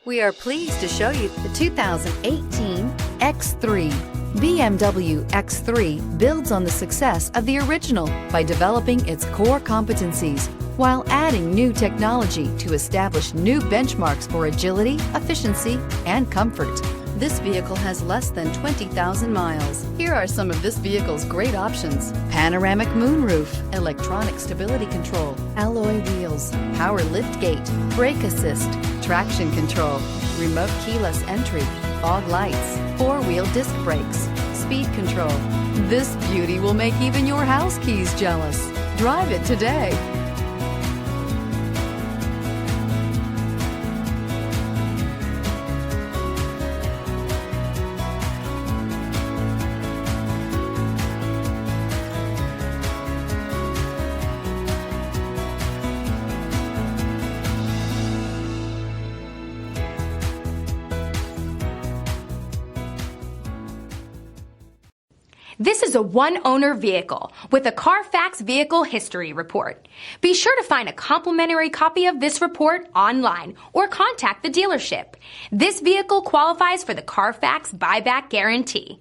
We are pleased to show you the 2018 X3. BMW X3 builds on the success of the original by developing its core competencies while adding new technology to establish new benchmarks for agility, efficiency, and comfort. This vehicle has less than 20,000 miles. Here are some of this vehicle's great options: panoramic moonroof, electronic stability control, alloy wheels, power liftgate, brake assist, traction control, remote keyless entry, fog lights, four-wheel disc brakes, speed control. This beauty will make even your house keys jealous. Drive it today. This is a one-owner vehicle with a Carfax Vehicle History Report. Be sure to find a complimentary copy of this report online or contact the dealership. This vehicle qualifies for the Carfax Buyback Guarantee.